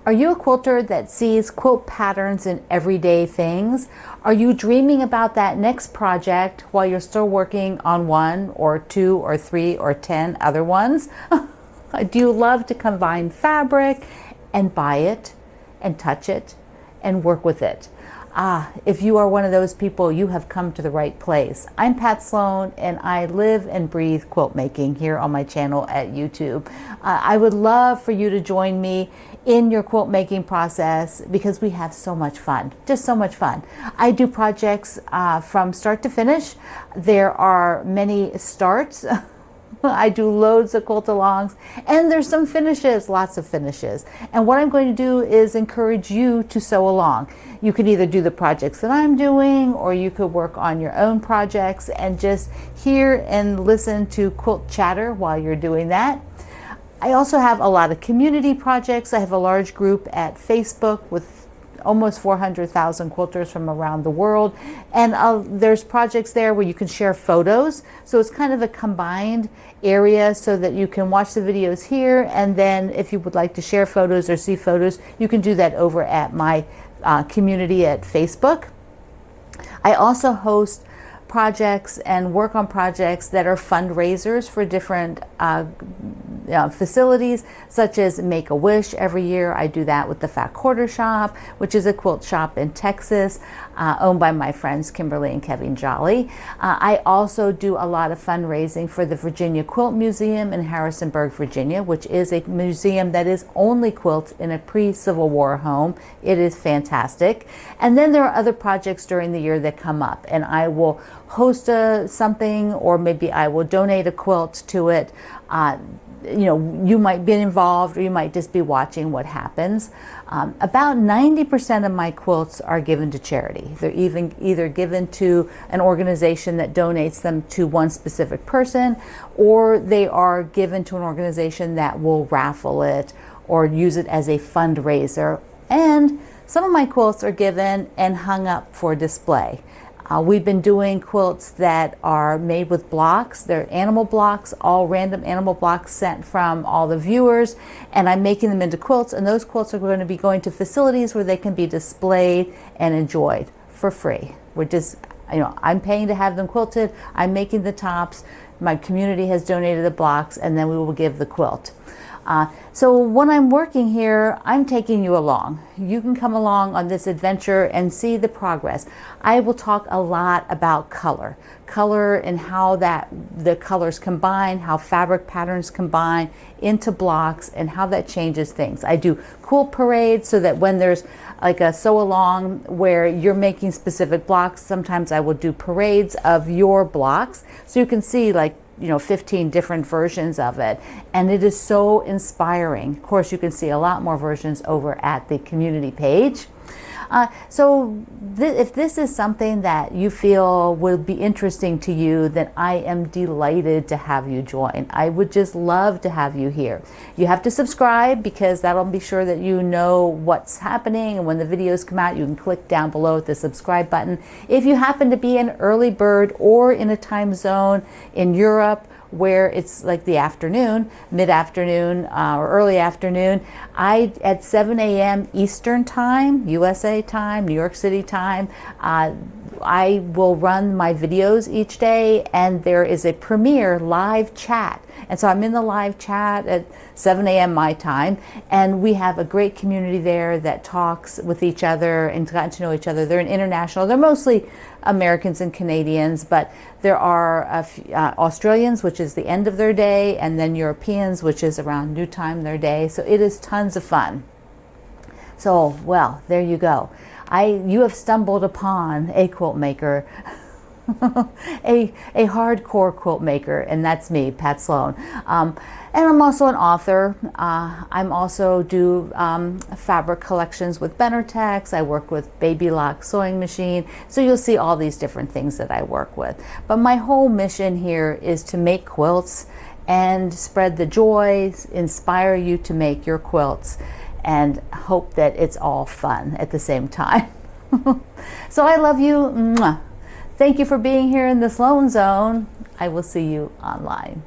Are you a quilter that sees quilt patterns in everyday things? Are you dreaming about that next project while you're still working on one or two or three or 10 other ones? Do you love to combine fabric and buy it and touch it and work with it? If you are one of those people, you have come to the right place. I'm Pat Sloan, and I live and breathe quilt making here on my channel at YouTube. I would love for you to join me in your quilt making process because we have so much fun, just so much fun. I do projects from start to finish. There are many starts. I do loads of quilt-alongs, and there's some finishes, lots of finishes. And what I'm going to do is encourage you to sew along. You could either do the projects that I'm doing, or you could work on your own projects and just hear and listen to quilt chatter while you're doing that. I also have a lot of community projects. I have a large group at Facebook with almost 400,000 quilters from around the world, and there's projects there where you can share photos, so it's kind of a combined area so that you can watch the videos here, and then if you would like to share photos or see photos, you can do that over at my community at Facebook. I also host projects and work on projects that are fundraisers for different facilities, such as Make-A-Wish every year. I do that with the Fat Quarter Shop, which is a quilt shop in Texas, owned by my friends Kimberly and Kevin Jolly. I also do a lot of fundraising for the Virginia Quilt Museum in Harrisonburg, Virginia, which is a museum that is only quilts in a pre-Civil War home. It is fantastic. And then there are other projects during the year that come up, and I will host something, or maybe I will donate a quilt to it. You know, you might be involved, or you might just be watching what happens. About 90% of my quilts are given to charity. They're either given to an organization that donates them to one specific person, or they are given to an organization that will raffle it or use it as a fundraiser. And some of my quilts are given and hung up for display. We've been doing quilts that are made with blocks. They're animal blocks, all random animal blocks sent from all the viewers, and I'm making them into quilts, and those quilts are going to be going to facilities where they can be displayed and enjoyed for free. We're just, I'm paying to have them quilted, I'm making the tops, my community has donated the blocks, and then we will give the quilt. So when I'm working here, I'm taking you along. You can come along on this adventure and see the progress. I will talk a lot about color and how the colors combine, how fabric patterns combine into blocks, and how that changes things. I do quilt parades so that when there's like a sew along where you're making specific blocks, sometimes I will do parades of your blocks so you can see 15 different versions of it, and it is so inspiring. Of course, you can see a lot more versions over at the community page. If this is something that you feel will be interesting to you, then I am delighted to have you join. I would just love to have you here. You have to subscribe because that'll be sure that you know what's happening, and when the videos come out, you can click down below at the subscribe button. If you happen to be an early bird or in a time zone in Europe where it's like the afternoon, mid-afternoon, or early afternoon, at 7 a.m. Eastern time, USA time, New York City time, I will run my videos each day, and there is a premiere live chat. And so I'm in the live chat at 7 a.m. my time, and we have a great community there that talks with each other and gotten to know each other. They're international. They're mostly Americans and Canadians, but there are Australians, which is the end of their day, and then Europeans, which is around new time their day. So it is tons of fun. So, well, there you go. You have stumbled upon a quilt maker, a hardcore quilt maker, and that's me, Pat Sloan. And I'm also an author. I'm also do fabric collections with Benartex. I work with Baby Lock Sewing Machine. So you'll see all these different things that I work with. But my whole mission here is to make quilts and spread the joy, inspire you to make your quilts, and hope that it's all fun at the same time. So I love you. Mwah. Thank you for being here in the Sloan Zone. I will see you online.